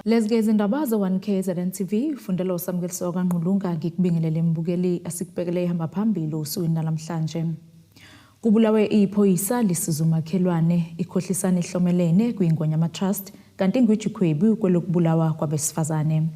Lezike izindaba ze-1K ZNTV ufundela usamukeliso kaNqulunga ngikubingelele mbukeli asikubhekele ihamba phambili usukwini namhlanje. Kubulawe iphoyisa lisizumakhelwane ikhohlisana ihlomelene kwingonyama trust kanti ingwijikhwebu kwelokubulawa kwabesifazane.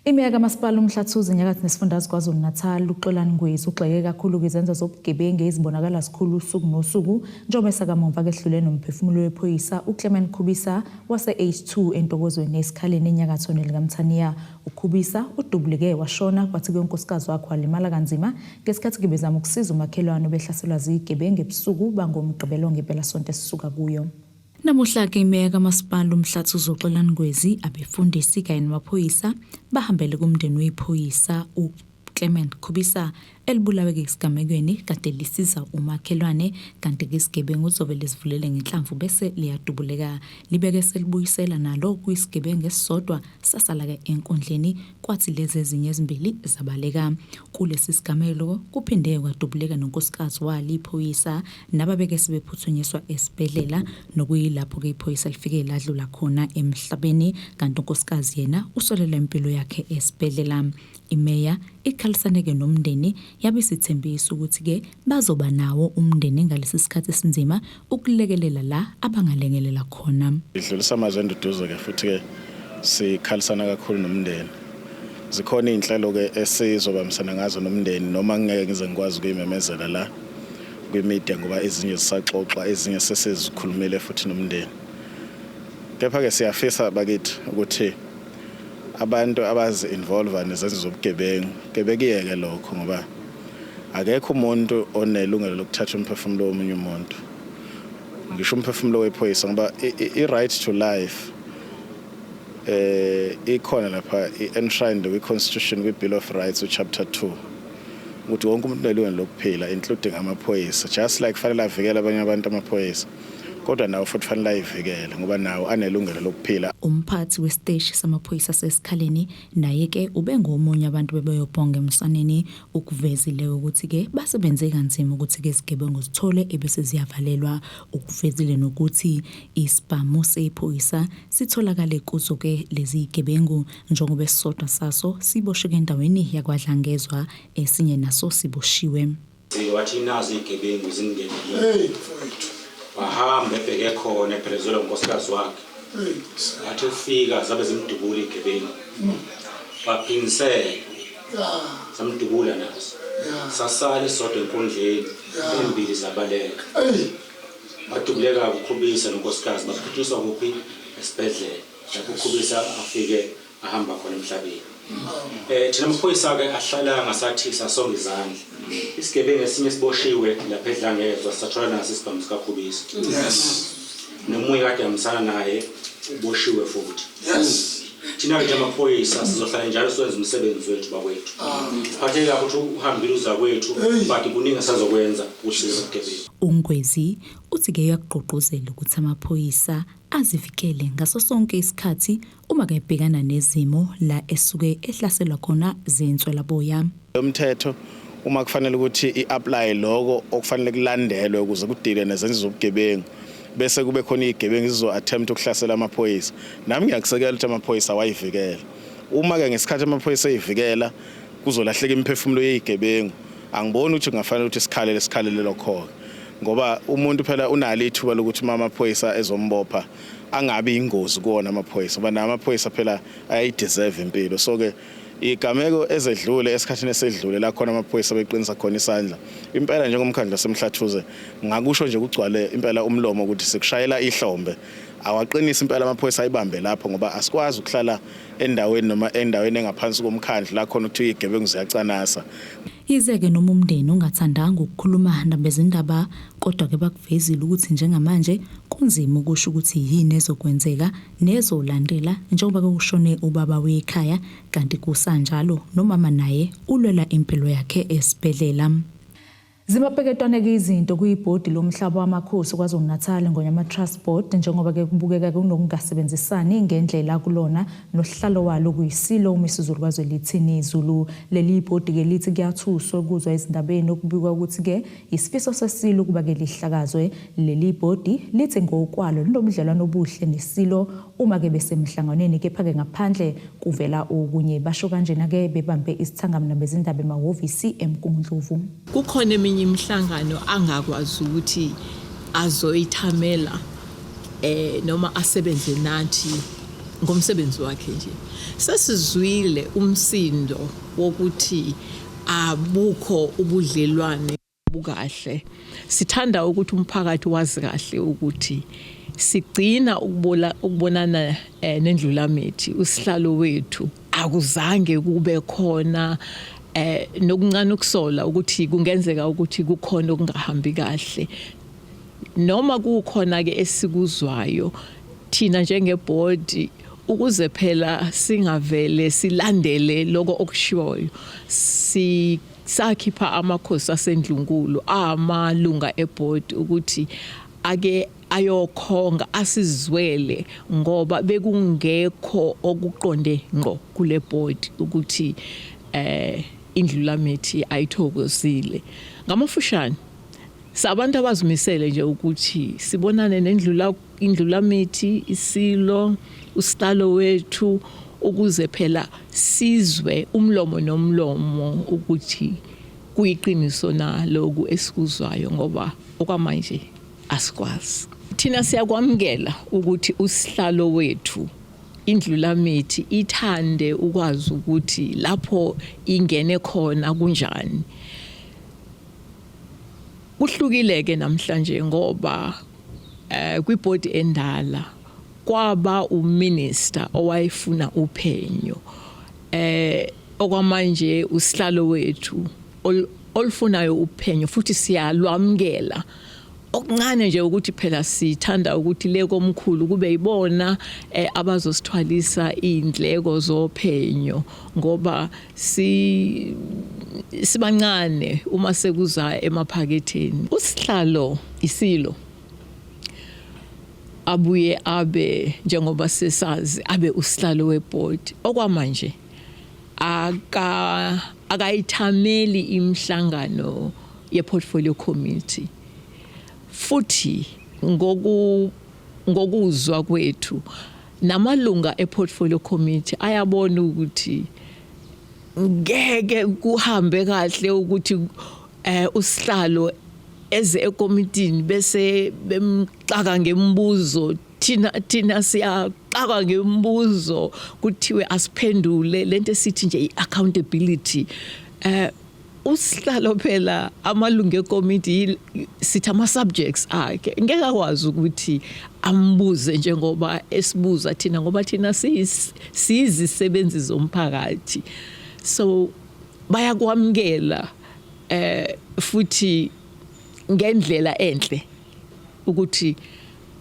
Imeya kaMasipala uMhlathuze nyakathi nesifundazwe KwaZulu-Natal uXolani Ngwezi ugxeke kakhulu kwizenzo zobugebengu ezibonakala sikhulu usuku nosuku njengoba sakamuva kehlule nomphefumulo wephoyisa uClement Khubisa wase-H2 entokozweni esikhaleni enyakatho nelikaMthaniya. uKhubisa udubuleke washona kwathi unkosikazi wakhe walimala kanzima ngesikhathi kebezama ukusiza umakhelwane obehlaselwa zigebengu ebusuku bangomgqibelo ngempela sonto esisuka kuyo. Namuhla ke imeya kaMasipala uMhlathuze uXolani Ngwezi abefundisi kanye namaphoyisa bahambele kumndeni wephoyisa uClement Khubisa elibulawe ngesigamekweni kade lisiza umakhelwane kanti ke isigebengu uzobe lesivulele ngenhlamvu bese liyadubuleka libeke selibuyisela nalo kwisigebengu esisodwa sasala ke enkundleni kwathi lezi ezinye ezimbili zabaleka. Kulesi sigamelo kuphinde kwadubuleka nonkosikazi wali iphoyisa nababeke sebephuthunyiswa esibhedlela nokuyilapho ke iphoyisa lifike ladlula khona emhlabeni kanti unkosikazi yena usolela impilo yakhe esibhedlela. Imeya ikhalisaneke nomndeni yabisithembisa ukuthi ke bazoba nawo umndeni ngalesi sikhathi esinzima ukulekelela la abangalengelela khona. Idlulisa amazwi enduduzo ke futhi ke sikhalisana kakhulu nomndeni. Zikhona inhlelo ke esizobamisana ngazo nomndeni noma ngeke ngize ngikwazi ukuyimemezela la kwimedia ngoba ezinye zisaxoxa ezinye sesizikhulumele futhi nomndeni. Kepha ke siyafisa bakithi ukuthi abantu abazi involve nezenzo zobugebengu kebekiyeke lokho ngoba akekho umuntu onelungelo lokuthatha umphefumulo womunye umuntu. Ngisho umphefumulo wephoyisa ngoba i-right to life ikhona lapha enshrined kwi-Constitution kwi-Bill of Rights chapter 2 ukuthi wonke umuntu unelungelo lokuphila including amaphoyisa just like fanele avikele abanye abantu amaphoyisa kodwa nawo futhi fanele ayivikele ngoba nawo anelungelo lokuphila. Umphathi wesiteshi samaphoyisa sesikhaleni naye ke ubengomunye abantu bebeyobhonga emsaneni ukuvezile ukuthi ke basebenze kanzima ukuthi ke izigebengu zithole ebese ziyavalelwa ukuvezile nokuthi isibhamu sephoyisa sitholakale kuzo ke lezi zigebengu njengoba esisodwa saso sibosheke endaweni yakwaDlangezwa esinye naso siboshiwe. Wathi nazo izigebengu zingenile bahamba ebheke khona ephelezelwe unkosikazi wakhe athi ufika zabe zimdubula igebengu baphinisela zamdubula nazo sasale sodwa enkundleni embili zabaleka badubuleka uKhubisa nonkosikazi baphuthiswa kuphi esibhedlela lapho uKhubisa afike ahamba khona emhlabeni. Thina amaphoyisa ke ahlala ngasathi sasonga izandla isigebengu esinye siboshiwe lapha eDlangezwa sathola naso isibhamu sikaKhubisa. Nomunye kade amsana naye uboshiwe futhi. Thina ke amaphoyisa sizohlala njalo siwenza umsebenzi wethu bakwethu. Phatheka ukuthi uhambile uza kwethu bathi kuningi sazokwenza uhlelo lobugebengu. uNgwezi uthi ke uyaqoqozela ukuthi amaphoyisa azivikele ngaso sonke isikhathi uma kebhekana nezimo la esuke ehlaselwa khona zinswela boya. Umthetho uma kufanele ukuthi i-apply lokho okufanele kulandelwe ukuze kudile nezenzo zobugebengu bese kube khona izigebengu zizo attempt ukuhlasela amaphoyisa. Nami ngiyakusekela ukuthi amaphoyisa wayivikela. Uma ke ngesikhathi amaphoyisa eyivikela kuzolahleka imphefumulo yezigebengu angiboni ukuthi kungafanele ukuthi sikhalele lokho ngoba umuntu phela unalo ithuba lokuthi amaphoyisa ezombopha angabi ingozi kuona amaphoyisa ngoba namaphoyisa phela ayideserve impilo. So ke igameko ezedlule esikhathini esedlule la khona amaphoyisa beqinisa khona isandla impela njengomkhandla seMhlathuze ngakusho nje kugcwale impela umlomo ukuthi sikushayela ihlombe awaqinisa impela amaphoyisa ayibambe lapho ngoba asikwazi ukuhlala endaweni noma endaweni engaphansi komkhandla la khona ukuthi izigebengu ziyacanasa. Izeke noma umndeni ungathandanga ukukhuluma nabezindaba kodwa ke bakuvezile ukuthi njengamanje kunzima ukusho ukuthi yini ezokwenzeka nezolandela njengoba kushone ubaba wekhaya kanti kusanjalo nomama naye ulwela impilo yakhe esibhedlela. Zimapeketwane-ke izinto kuyibhodi lomhlaba wamakhosi KwaZulu-Natal ngonyama Trust Board njengoba-ke kubukeka kunokungasebenzisani ngendlela kulona nosihlalo walo kuyisilo uMisuzulu KwaZwelithini izulu. Leli bhodi-ke lithi kuyathuswa ukuzwa izindabeni okubikwa ukuthi-ke isifiso sesilo ukuba-ke lihlakazwe. Leli bhodi lithi ngokwalo linomdlelwano obuhle nesilo uma-ke besemhlanganweni kepha-ke ngaphandle kuvela okunye. Basho kanjena-ke bebambe isithangamna bezindaba emahhovisi eMkungundlovu. Kukhona eminye imihlangano angakwazi ukuthi azoyithamela noma asebenze nathi ngomsebenzi wakhe nje. Sesizwile umsindo wokuthi abukho ubudlelwane bukahle. Sithanda ukuthi umphakathi wazi kahle ukuthi sigcina ukubonana nendlulamithi usihlalo wethu akuzange kube khona nokuncane ukusola ukuthi kungenzeka ukuthi kukhona okungahambi kahle noma kukhona ke esikuzwayo thina njengeboard ukuze phela singavele silandele lokho okushiwoyo sakhipha amakhosi asendlungulo amalunga eboard ukuthi ake ayokhonga asizwele ngoba bekungekho okuqonde ngqo kule board ukuthi indlulamithi ayithokozile. Ngamafushane sabantu abazimisele nje ukuthi sibonane indlulamithi isilo usihlalo wethu ukuze phela sizwe umlomo nomlomo ukuthi kuyiqiniso na lokhu esikuzwayo ngoba okwamanje asikwazi. Thina siyakwamukela ukuthi usihlalo wethu indlulamithi ithande ukwazi ukuthi lapho ingene khona kunjani. Kuhlukile ke namhlanje ngoba kwibhodi endala kwaba uminister owayefuna uphenyo okwamanje usihlalo wethu olufunayo uphenyo futhi siyalwamukela. Okuncane nje ukuthi phela sithanda ukuthi leko omkhulu kube yibona abazosithwalisa indleko zophenyo ngoba sibancane uma sekuza emaphaketheni. Usihlalo isilo abuye abe njengoba sesazi abe usihlalo weboard okwamanje akayithameli imihlangano ye-portfolio committee futhi ngokuzwa kwethu namalunga e-portfolio committee ayabona ukuthi ngeke kuhambe kahle ukuthi usihlalo eze ekommitini bese bemxaka ngembuzo thina siyaqaka ngembuzo kuthiwe asiphendule lento esithi nje i-accountability. Usihlalo phela amalungu ekomiti sithi ama-subjects akhe ngeke akwazi ukuthi ambuze njengoba esibuza thina ngoba thina siyizisebenzi zomphakathi so bayakwamukela futhi ngendlela enhle ukuthi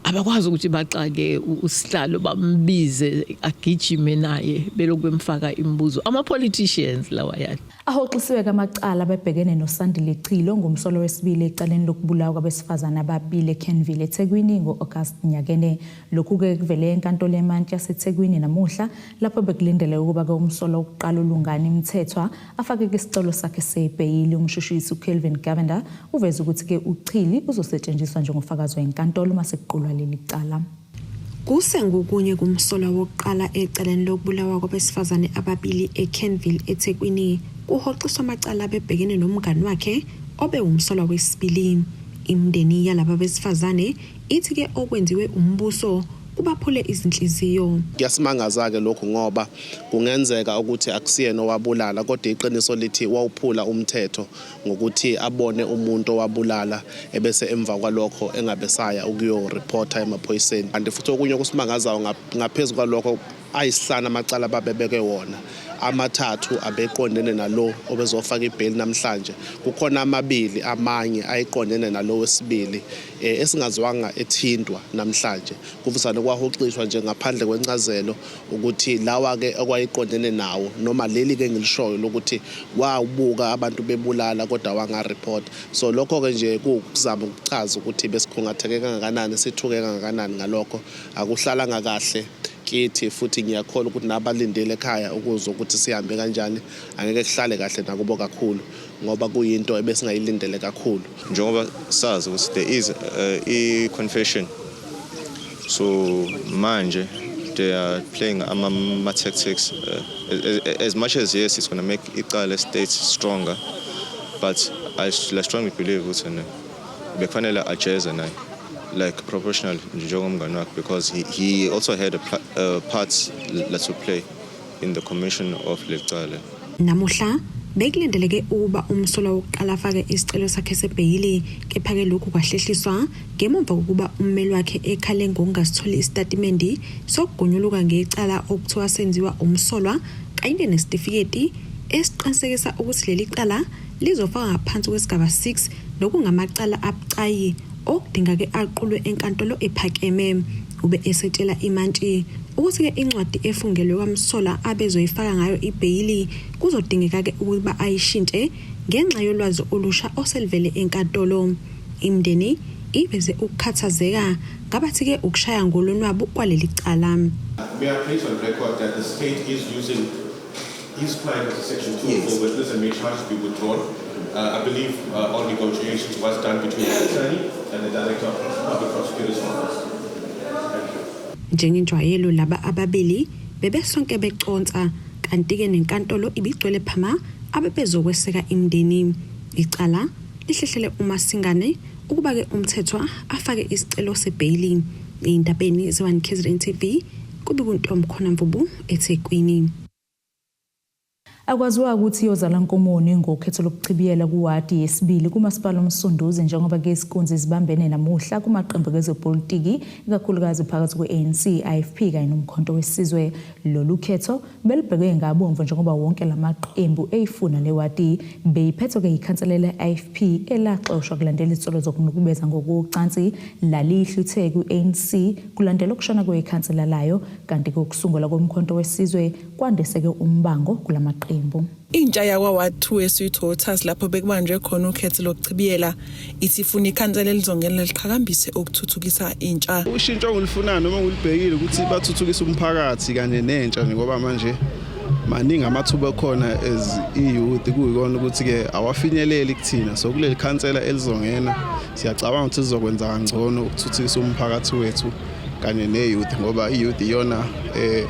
abakwazi ukuthi baxake usihlalo bambize agijime naye belokhu bemfaka imibuzo ama-politicians lawa yathi ahoxisiwe kamacala bebhekene noSandile Chilo ngomsolo wesibili ecaleni lokubulawa kwabesifazana ababili eKenville eThekwini ngo-August nyakene. Lokhu-ke kuvele enkantolo eMantshi yaseThekwini namuhla lapho bekulindele ukuba-ke umsolo wokuqala ulungane imithethwa afake-ke isicelo sakhe sebheyili. Umshushisi uKelvin Gavender uveze ukuthi-ke uChili uzosetshenziswa njengofakazi wenkantolo uma sekuqulwa leli cala. Kusengokunye kumsolo wokuqala eceleni lokubulawa kwabesifazane ababili eKenville eThekwini kuhoxiswa amacala bebhekene nomngani wakhe obe umsolo wesibili. Imndeni yalaba besifazane ithi ke okwenziwe umbuso kubaphule izinhliziyo. Kuyasimangaza ke lokho ngoba kungenzeka ukuthi akusiyena owabulala kodwa iqiniso lithi wawuphula umthetho ngokuthi abone umuntu owabulala ebese emva kwalokho engabesaya ukuyoreporta emaphoyiseni. Kanti futhi okunye kusimangazayo ngaphezulu kwalokho ayisihlanu amacala babebeke wona amathathu abeqondene nalo obezofaka ibail namhlanje. Kukhona amabili amanye ayiqondene nalo wesibili esingazwanga ethindwa namhlanje. Kuvusana kwahoxishwa nje ngaphandle kwencazelo ukuthi lawa ke okwayiqondene nawo noma leli ke ngilishoyo lokuthi wawubuka abantu bebulala kodwa wanga report. So lokho ke nje kuzama ukuchaza ukuthi besikhungatheke kangakanani sithuke kangakanani ngalokho. Akuhlala ngakahle kithi futhi ngiyakholwa ukuthi nabalindele ekhaya ukuze ukuthi sihambe kanjani angeke kuhlale kahle nakubo kakhulu ngoba kuyinto ebesingayilindele kakhulu. Njengoba sazi ukuthi there is a confession, so manje they are playing ama tactics as much as yes it's going to make Iqala state stronger, but I strongly believe ukuthi bekufanele ajeze naye like proportional njengomngani wakhe, because he also had a part to play in the commission of Iqala. Namuhla bekulindeleke ukuba umsolwa wokuqala afake isicelo sakhe sebhayili, kepha ke lokhu kwahlehliswa ngemuva kokuba ummeli wakhe ekhale ngokungasitholi isitatimende sokugunyuluka ngecala okuthiwa senziwa umsolwa kanye nesitifiketi esiqinisekisa ukuthi leli cala lizofaka ngaphansi kwesigaba 6 nokungamacala abucayi okudinga ke aqulwe enkantolo ephakeme. Ube esetshela iMantshi ukuthi ke incwadi efungelwe kwamsola abezoyifaka ngayo ibhayili kuzodingeka ke ukuba ayishintshe ngenxa yolwazi olusha oselivele enkantolo. Imndeni ibeze ukukhathazeka ngabathi ke ukushaya ngolonwabo kwaleli cala. We are placed on record that the state is using his client as a Section 204 witness and may charges be withdrawn. I believe all negotiations was done between the attorney and the director of the public prosecutor's office. Njengenjwayelo laba ababili bebesonke beconsa kanti ke nenkantolo ibigcwele phama abebezokweseka imndeni. Icala lihlehlele uMasingane ukuba ke umthethwa afake isicelo sebhayili. Indabeni ze-1 KZN TV kube kuntombi khona Mvubu eThekwini. Akwaziwa ukuthi yozala Nkomoni ngokhetho lokuchibiyela kuwadi yesibili kumasipala omsunduzi njengoba ke isikhundzi zibambene namuhla kumaqembu kezepolitiki ikakhulukazi phakathi kwe-ANC, IFP kanye nomkhonto wesizwe. Lolu khetho belibhekwe ngabomvu njengoba wonke lamaqembu eyifuna lewadi beyiphethwe ke ikhanselela IFP elaxoshwa kulandela izitsolo zokunukubeza ngokucansi lalihluthe ku-ANC kulandela ukushona kwekhansela layo, kanti kokusungula komkhonto wesizwe kwandeseke umbango kulamaqembu. Intsha yakwa-Ward 2 eSweetwaters lapho bekubanjwe khona ukhetho lokuchibiyela isifuna ikhansela elizongena liqhakambise ukuthuthukisa intsha. Ushintsho ongilifunayo noma ngilibhekile ukuthi bathuthukise umphakathi kanye nentsha ngoba manje maningi amathuba khona as i-youth kuyikona ukuthi ke awafinyeleli kuthina. So kuleli khansela elizongena siyacabanga ukuthi sizokwenza kangcono ukuthuthukisa umphakathi wethu kanye ne-youth ngoba i-youth iyona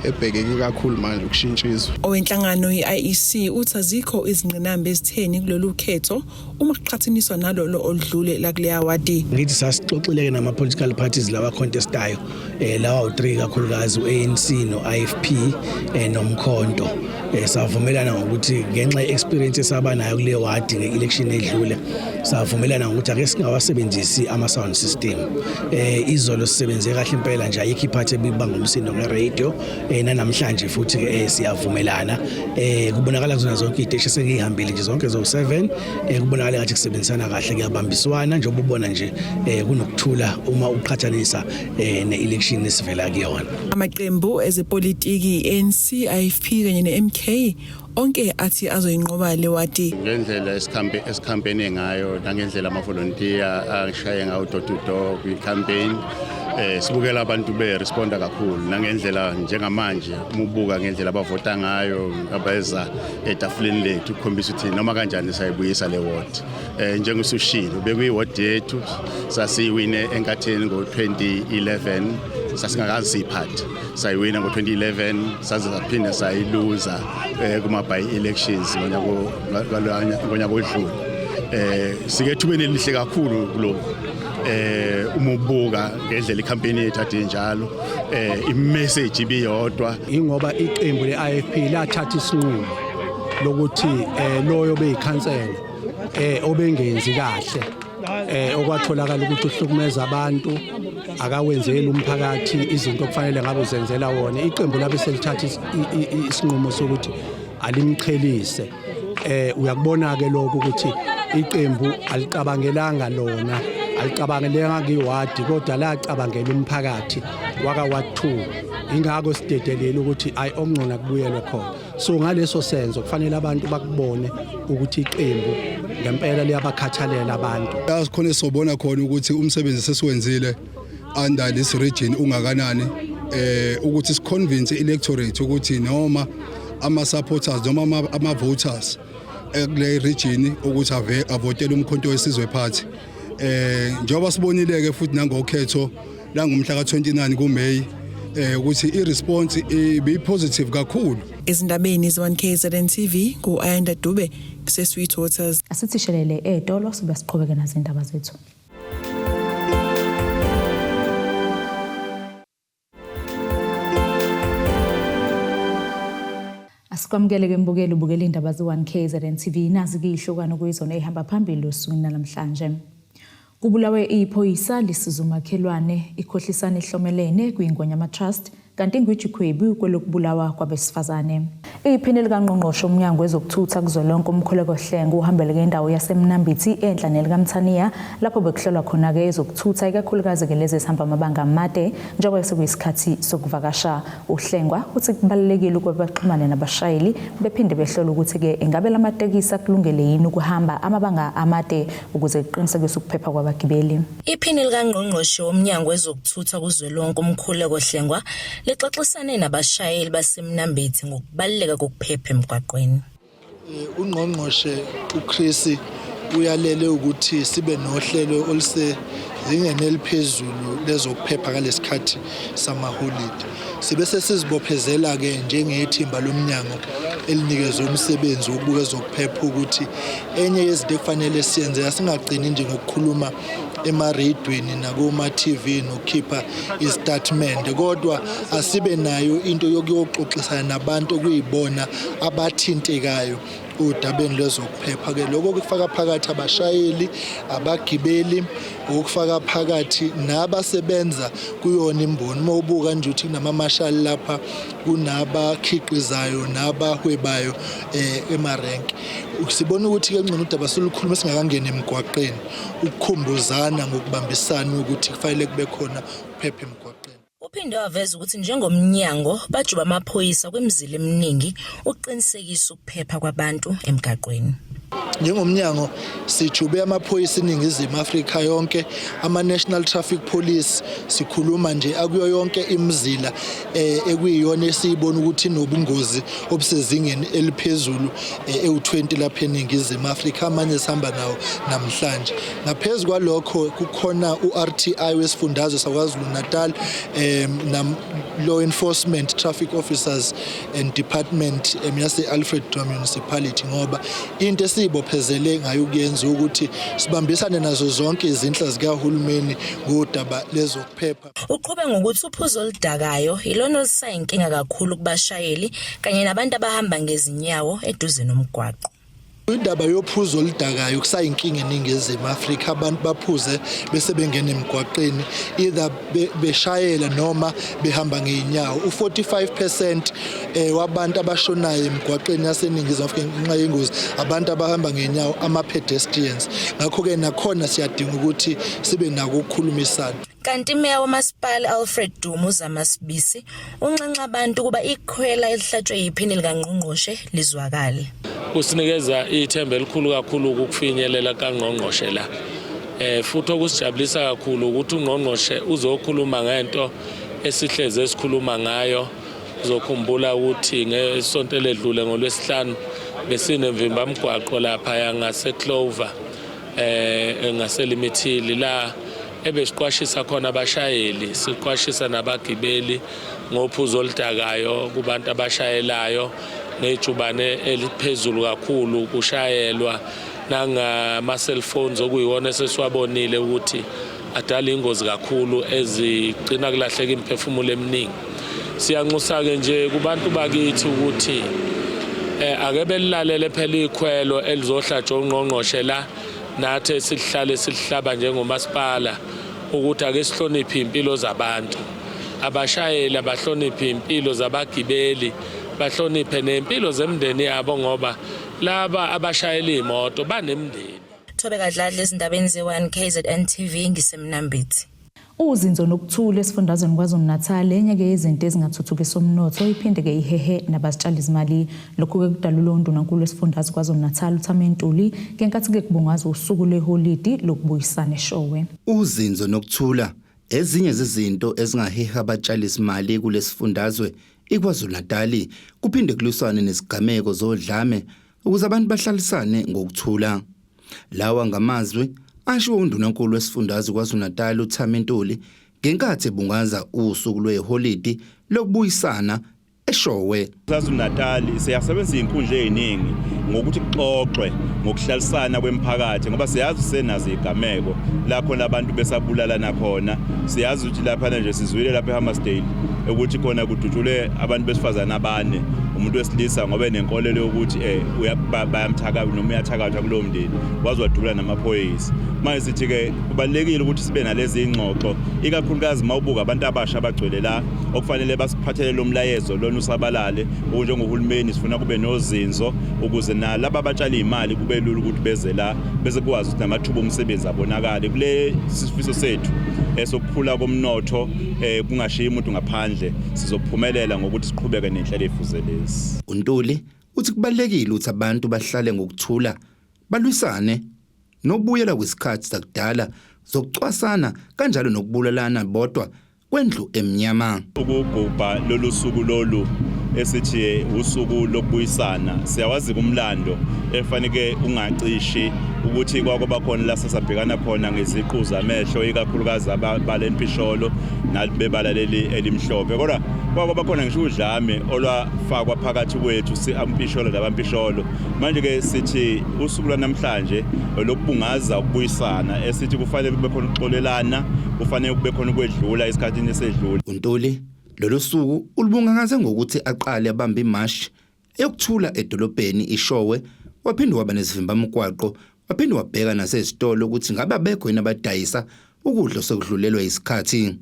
ebhekeke kakhulu manje ukushintsha izwe. Owenhlangano i-IEC uthi azikho izingqinamba ezitheni kulolu khetho uma kuqhathaniswa nalolo oludlule la kuleya wadi. Ngithi sasixoxileke nama-political parties lawa contestayo lawa u3 kakhulukazi u-ANC no-IFP nomkhonto. Savumelana ngokuthi ngenxa ye-experience esabanayo kule wadi nge-election edlule savumelana ngokuthi ake singawasebenzisi ama-sound system. Izolo sisebenze kahle impela nje ayikho iphathi ebibanga umsindo nge-radio nanamhlanje futhi siyavumelana. Kubonakala kuzona zonke iy'teshi esengiyihambile nje zonke zo-7 kubonakala ngathi kusebenzisana kahle kuyabambiswana njengoba ubona nje kunokuthula uma uqhathanisa ne-election esivela kuyona. Amaqembu ezepolitiki ANC, IFP kanye ne-MK onke athi azoyinqoba le wadi ngendlela esikhampeni ngayo nangendlela ama-volunteer ashaye ngayo door to door kwi-campaign. Sibukela abantu be-responda kakhulu nangendlela njengamanje umubuka ngendlela abavota ngayo abeza etafuleni lethu ukukhombisa ukuthi noma kanjani sayibuyisa le ward. Njengosushilo bekuyi-ward yethu sasiyiwine enkatheni ngo-2011 sasingakazi siyiphathe sayiwina ngo-2011 saze saphinda sayiluza kuma-by-elections ngonyaka odlule. Sikethubeni elihle kakhulu kulokhu. Uma ubuka ngendlela ikhampeni yethu ade njalo imessage ibiyodwa ingoba iqembu le-IFP lathatha isinqumo lokuthi loyo beyikhansela obengenzi kahle okwatholakala ukuthi uhlukumeza abantu akawenzeli umphakathi izinto okufanele ngabe uzenzela wona. Iqembu labe selithatha isinqumo sokuthi alimqhelise. Uyakubona ke lokho ukuthi iqembu alicabangelanga lona, alicabangelanga kiwadi kodwa lacabangela umphakathi waka Ward 2. Ingakho sidedelela ukuthi ayi okungcono kubuyelwe khona. So ngaleso senzo kufanele abantu bakubone ukuthi iqembu ngempela liyabakhathalela abantu. Asikhona sobona khona ukuthi umsebenzi sesiwenzile under this region ungakanani, ukuthi siconvince electorate ukuthi noma ama supporters noma ama voters kule region ukuthi avotele umkhonto wesizwe party. Njengoba sibonile ke futhi nangokhetho la ngumhla ka29 kuMay ukuthi iresponse ibe positive kakhulu. Izindabeni ze1KZN TV ku-Ayanda Dube kuse-Sweet Waters. Asithishelele etolo sibe siqhubeke nazo indaba zethu. Asikwamukele ke mbukeli ubukela indaba ze1KZN TV nazi ke ihlokano kuyizona ehamba phambili osukwini namhlanje. Kubulawe iphoyisa lisizumakhelwane ikhohlisana ehlomelene kwiNgonyama Trust kanti ingwijikhwebu kwelokubulawa kwabesifazane. Iphini likaNgqongqoshe uMnyango wezokuthutha kuzwelonke umkhuleko hlengo uhambeleke indawo yaseMnambithi enhla nelikaMthaniya lapho bekuhlolwa khona ke ezokuthutha ikakhulukazi ke lezi esihamba amabanga amade njengoba sekuyisikhathi sokuvakasha. Uhlengwa uthi kubalekile ukuba baxhumane nabashayeli bephinde behlola ukuthi ke ingabe lamatekisi akulungele yini ukuhamba amabanga amade ukuze kuqinisekiswe ukuphepha kwabagibeli. Iphini likaNgqongqoshe uMnyango wezokuthutha kuzwelonke umkhuleko hlengwa lixoxisane nabashayeli baseMnambithi ngokubaleka kokuphepha emgwaqweni. UNgqongqoshe uChris uyalele ukuthi sibe nohlelo olusezingeni eliphezulu lezokuphepha ngalesikhathi samaholide. Sibe sesizibophezela ke njengethimba lomnyango elinikezwe umsebenzi wokubuka ezokuphepha ukuthi enye yezinto ekufanele siyenze singagcini nje ngokukhuluma emaradweni nakuma TV nokukhipha istatement kodwa asibe nayo into yokuyoxoxisana nabantu okuyibona abathintekayo udabeni lwezokuphepha ke lokho kufaka phakathi abashayeli, abagibeli, ukufaka phakathi nabasebenza kuyona imboni. Mawubuka nje uthi namamashali lapha kunabakhiqizayo nabahwebayo emarenki. Sibona ukuthi ke ngcono udaba solukhuluma singakangena emgwaqeni ukukhumbuzana ngokubambisana ukuthi kufanele kube khona ukuphepha emgwaqeni. Uphinde waveza ukuthi njengomnyango bajuba amaphoyisa kwemizila eminingi uqinisekisa ukuphepha kwabantu emgaqweni. Njengomnyango sijube amaphoyisa eNingizimu Afrika yonke, ama-National Traffic Police, sikhuluma nje akuyo yonke imizila ekuyiyona esiyibona ukuthi inobungozi obusezingeni eliphezulu e-20 lapha eNingizimu Afrika amanye sihamba nawo namhlanje. Ngaphezulu kwalokho kukhona uRTI wesifundazwe saKwaZulu Natal law enforcement traffic officers and department yase Alfred Municipality ngoba into sibophezele ngayo kuyenza ukuthi sibambisane nazo zonke izinhla zikahulumeni ngodaba lezokuphepha. Uqhubeka ngokuthi uphuzo oludakayo ilona olusayinkinga kakhulu kubashayeli kanye nabantu abahamba ngezinyawo eduze nomgwaqo. Indaba yophuzo oludakayo kusayinkinga eNingizimu Afrika abantu baphuze bese bengena emgwaqeni either beshayela noma behamba ngeenyawo. U45% wabantu abashonayo emgwaqeni yaseNingizimu Afrika ngenxa yengozi abantu abahamba ngeenyawo ama-pedestrians. Ngakho ke nakhona siyadinga ukuthi sibe nako ukukhulumisana. Kanti Meya waMasipala Alfred Dumuza Masibisi unxenxa abantu kuba ikhwela elihlatshwe yiphini likaNgqongqoshe lizwakale. Kusinikeza ithemba elikhulu kakhulu ukufinyelela kaNgqongqoshe la. Futhi okusijabulisa kakhulu ukuthi uNgqongqoshe uzokhuluma ngento esihleze esikhuluma ngayo. Uzokhumbula ukuthi ngesonto ledlule ngoLwesihlanu besinemvimba mgwaqo lapha yangase Clover ngaseLimithili la ebesiqwashisa khona abashayeli, siqwashisa nabagibeli ngophuzo oludakayo kubantu abashayelayo nejubane eliphezulu kakhulu kushayelwa nangama cellphones okuyiwona esesiwabonile ukuthi adala ingozi kakhulu ezigcina kulahleka imphefumulo eminingi. Siyanxusa ke nje kubantu bakithi ukuthi ake belilalele phela ikhwelo elizohlatshwa uNgqongqoshe la nathi sihlale sihlaba njengomasipala ukuthi ake sihloniphe impilo zabantu. Abashayeli abahloniphe impilo zabagibeli bahloniphe nempilo zemndeni yabo ngoba laba abashayela imoto banemndeni. Thobeka Dladla ezindabeni ze1 KZN TV ngisemnambithi. Uzinzo nokuthula esifundazweni KwaZulu-Natal enye yezinto ezingathuthukisa umnotho iphinde ke ihehe nabasitshali izimali lokhu ke kudalula undunankulu esifundazwe KwaZulu-Natal uThamentuli ngenkathi ke kubungazwa usuku leholidi lokubuyisana eShowe. Uzinzo nokuthula ezinye zezinto ezingaheha abatshali izimali kulesifundazwe iKwaZulu-Natal kuphinde kuluswane nesigameko zodlame ukuze abantu bahlalisane ngokuthula. Lawa ngamazwi asho undunankulu wesifundazwe KwaZulu-Natal uThamentuli ngenkathi ebungaza usuku lweholidi lokubuyisana eShowe. KwaZulu-Natal siyasebenzisa inkundla eziningi ngokuthi kuxoxwe ngokuhlalisana kwemphakathi ngoba siyazi senazo igameko la khona abantu besabulalana khona. Siyazi ukuthi lapha nje sizwile lapha eHammersdale ukuthi khona kudutshule abantu besifazana abane umuntu wesilisa ngoba enenkolelo ukuthi bayamthaka noma uyathakatha kulowo mndeni wazwadubula namaphoyisa. Manje sithi ke kubalekile ukuthi sibe nalezi ingxoxo ikakhulukazi mawubuka abantu abasha abagcwele la okufanele basiphathele lo mlayezo lona usabalale njengohulumeni sifuna kube nozinzo ukuze nalabo abatshali imali kube lula ukuthi beze la bese kwazi ukuthi namathuba omsebenzi abonakale kule sifiso sethu esokukhula komnotho kungashiya umuntu ngaphandle sizophumelela ngokuthi siqhubeke nenhlelo efuzelezi. uNtuli uthi kubalekile ukuthi abantu bahlale ngokuthula balwisane nokubuyela kwesikhathi sakudala zokucwasana kanjalo nokubulalana bodwa kwendlu emnyama. Ukugubha lolu suku lolu esithi usuku lokubuyisana siyawazi kumlando efanele ungacishi ukuthi kwakuba khona la sasabhekana khona ngeziqu zamehlo ikakhulukazi abalenpisholo nabebalaleli elimhlophe kodwa kwakuba khona ngisho udlame olwafakwa phakathi kwethu siampisholo labampisholo. Manje ke sithi usuku lwanamhlanje lokubungaza ukubuyisana esithi kufanele kube khona ukuxolelana kufanele kube khona ukwedlula esikhathini esedlule. uNtuli lolu suku ulubungaze ngokuthi aqale abambe imashi eyokuthula edolobheni iShowe waphinde waba nesivimba umgwaqo waphinde wabheka nasezitolo ukuthi ngabe abekho yini abadayisa ukudla sekudlulelwe isikhathi.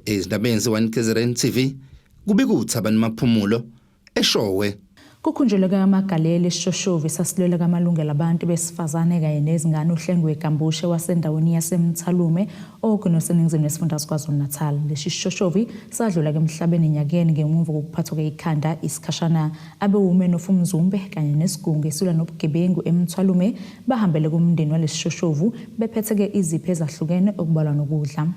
Ezindabeni ze1 KZN TV kubika uThabani Maphumulo eShowe. Kukhunjuleka amagalelo esishoshovu sasilwela kamalungelo abantu besifazane kanye nezingane uHlengwe Gambushe wasendaweni yaseMthalume okunoseningizweni nesifundazwe KwaZulu-Natal. Lesi sishoshovu sadlula ke emhlabeni enyakeni ngemuva kokuphathwa kwekhanda isikhashana abeWomen of Umzumbe kanye nesigungu esilwa nobugebengu eMthalume bahambele kumndeni walesi sishoshovu bephethe ke izipho ezahlukene okubalwa nokudla.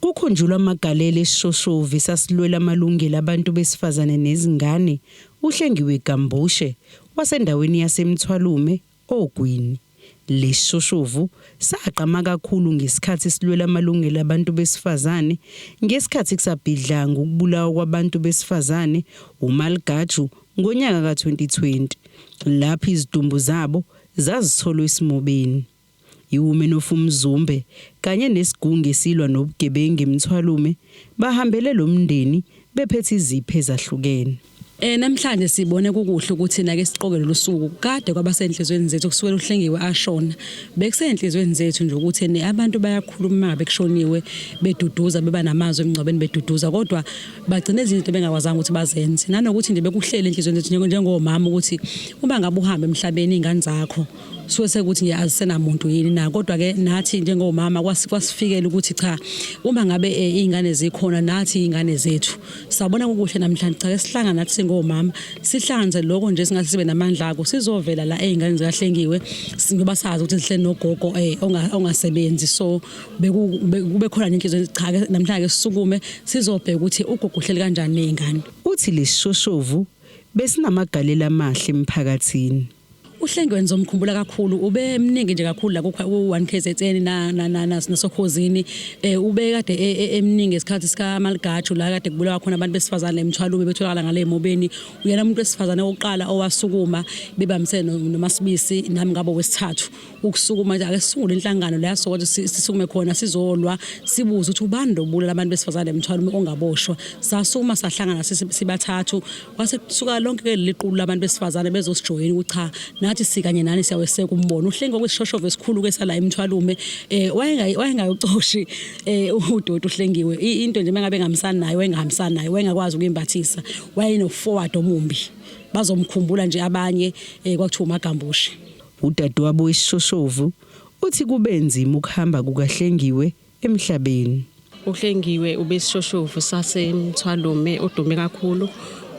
Kukhunjulwa amagalelo esishoshovu sasilwela amalungelo abantu besifazane nezingane uHlengiwe Gambushe wasendaweni yaseMthwalume ogwini. Lesishoshovu saqama kakhulu ngesikhathi silwela amalungelo abantu besifazane ngesikhathi kusabhidlanga ukubulawa kwabantu besifazane uMalgaju ngonyaka ka2020 lapho izidumbu zabo zazitholwe esimobeni. iWomen of Umzumbe kanye nesigungu esilwa nobugebengu eMthwalume bahambele lo mndeni bephethe izipho ezahlukene. Namhlanje sibone kukuhle ukuthi na ke siqoke lo suku kade kwabasenhlizweni zethu kusukela uHlengiwe ashona bekusenhlizweni zethu nje ukuthi abantu bayakhuluma bekushoniwe beduduza beba namazwi emngcwabeni beduduza kodwa bagcina izinto bengakwazanga ukuthi bazenze nanokuthi nje bekuhlele enhlizweni zethu njengomama ukuthi uma ngabe uhamba emhlabeni ingane zakho suke sekuthi nje azisenamuntu yini na kodwa ke nathi njengomama kwasifikela ukuthi cha uma ngabe izingane zikhona nathi izingane zethu sabona kukuhle namhlanje cha ke sihlangana nathi ngomama sihlanze lokho nje singathi sibe namandla akho sizovela la ezingane zikaHlengiwe ngoba sazi ukuthi sihlele nogogo ongasebenzi so kube khona inhliziyo cha ke namhlanje sisukume sizobheka ukuthi ugogo uhleli kanjani nezingane. Uthi lesishoshovu besinamagalelo amahle emphakathini. uHlengiwe ngizomkhumbula kakhulu ube emningi nje kakhulu la ku1 KZN nasokhozini ube kade emningi esikhathi sika Malgaju la kade kubulawa khona abantu besifazane eMthwalume betholakala ngale emobeni uyena umuntu wesifazane oqala owasukuma bebamsene noMasibisi nami ngabo wesithathu ukusukuma nje ake sisungule inhlangano la sokuthi sisukume khona sizolwa sibuza ukuthi ubani dobula abantu besifazane eMthwalume ongaboshwa sasukuma sahlangana sibathathu kwase kusuka lonke leliqulu labantu besifazane bezosijoyina ukuthi cha nathi sikanye nani siyaweseka umbono uHlengiwe kwesishoshovu esikhulu kwesala eMthwalume wayengayocoshi uDodo uHlengiwe into nje mengabe engamsana naye wayengahambisana naye wayengakwazi ukuyimbathisa wayeno forward omumbi bazomkhumbula nje abanye kwakuthiwa uMagamboshi. Udadewabo weSishoshovu uthi kube nzima ukuhamba kukaHlengiwe emhlabeni. uHlengiwe ubesishoshovu sasemthwalume odume kakhulu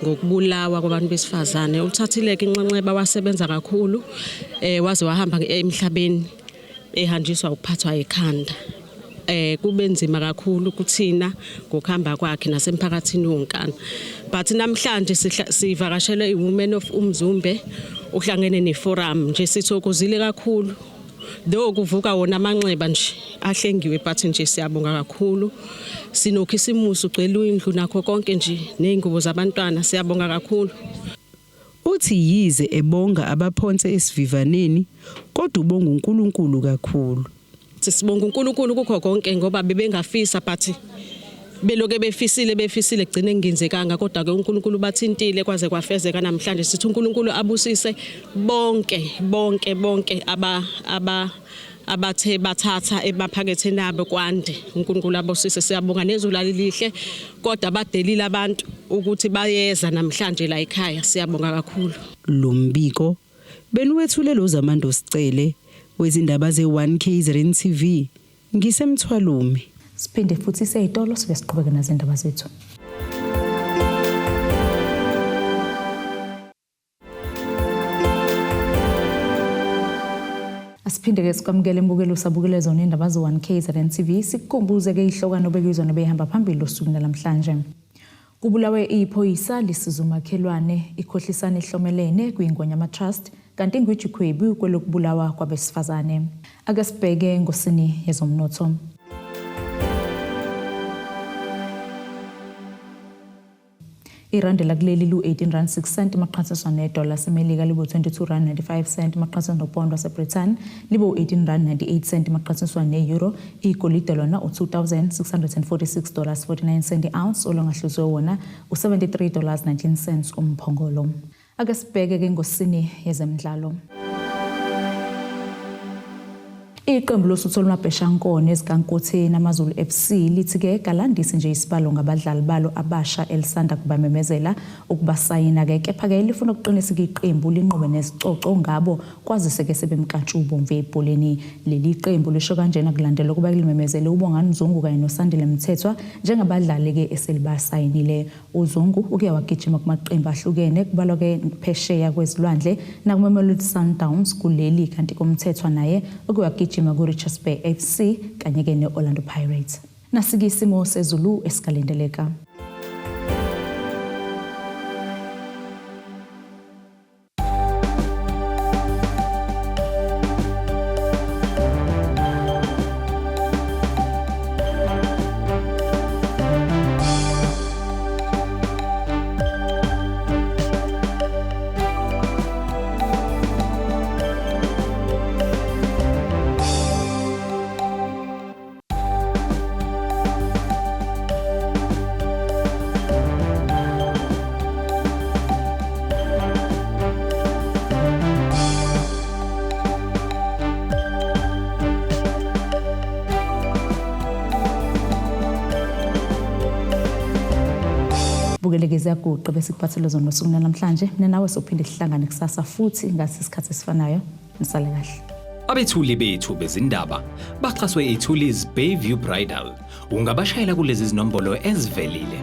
ngokubulawa kwabantu besifazane. Uthathileke inxenxeba wasebenza kakhulu waze wahamba emhlabeni ehanjiswa ukuphathwa ekhanda. Kube nzima kakhulu kuthina ngokuhamba kwakhe nasemphakathini wonkana. But namhlanje sivakashele iWomen of Umzumbe uhlangene neforum nje sithokozile kakhulu. Though kuvuka wona amanxeba nje aHlengiwe but nje siyabonga kakhulu. Sinokhisimuso ugcela indlu nakho konke nje nezingubo zabantwana siyabonga kakhulu. Uthi yize ebonga abaphonse esivivaneni kodwa ubonga uNkulunkulu kakhulu. Sibonga uNkulunkulu kukho konke ngoba bebengafisa but beloke befisile gcine ngingenzekanga kodwa ke uNkulunkulu bathintile kwaze kwafezeka namhlanje. Sithi uNkulunkulu abusise bonke abathe bathatha ebaphakethe nabo kwande. uNkulunkulu abusise, siyabonga nezulu lihle kodwa badelile abantu ukuthi bayeza namhlanje la ekhaya. Siyabonga kakhulu. Lo mbiko benuwethulelo Zamando Sicele wezindaba ze1KZN TV ngisemthwalume. Siphinde futhi seyitolo sibe siqhubeka nazindaba zethu. Asiphinde ke sikwamukele imbukelo sabukele zona indaba zo1KZN TV. Sikukhumbuze ke ihlokano bekuzwa nebehamba phambili losuku namhlanje. Kubulawe iphoyisa lisizumakhelwane ikhohlisana ihlomelene kwingonyama trust kanti ngwijikhwebu kwelokubulawa kwabesifazane. Ake sibheke ngosini yezomnotho. Irandi lakuleli lu 18 rand 6 cent maqhathaniswa nedola semelika libo 22 rand 95 cent maqhathaniswa nopondo waseBritain libo 18 rand 98 cent maqhathaniswa neeuro. Igolide lona $2,646.49 cent ounce olongahluzwe wona $73.19 umphongolo. Ake sibheke ke ngosini yezemidlalo. Iqembu losuthu lomabheshankone ezikaNkotheni amaZulu FC lithi ke galandisi nje isibalo ngabadlali balo abasha elisanda kubamemezela ukubasayina ke kepha ke lifuna ukuqinisa iqembu linqobe nezicoco ngabo kwazise ke sebemkantshubo mve ebholeni. Leli qembu lisho kanjena kulandela kuba limemezele uBongani Zungu kanye noSandile Mthethwa njengabadlali ke eselibasayinile. uZungu uke wagijima kumaqembu ahlukene kubalwa ke phesheya kwezilwandle nakuMamelodi Sundowns kuleli kanti koMthethwa naye uke wagijima Richards Bay FC kanye ke neOrlando Pirates. Nasikisimo sezulu esikalendeleka. Bukelekeza kuqe bese kuphathele zona usuku namhlanje. Mina nawe sophinde sihlangane kusasa futhi ngasi isikhathi esifanayo. Nisale kahle. Abethuli bethu bezindaba baxhaswe iThulis Bayview Bridal. Ungabashayela kulezi zinombolo ezivelile.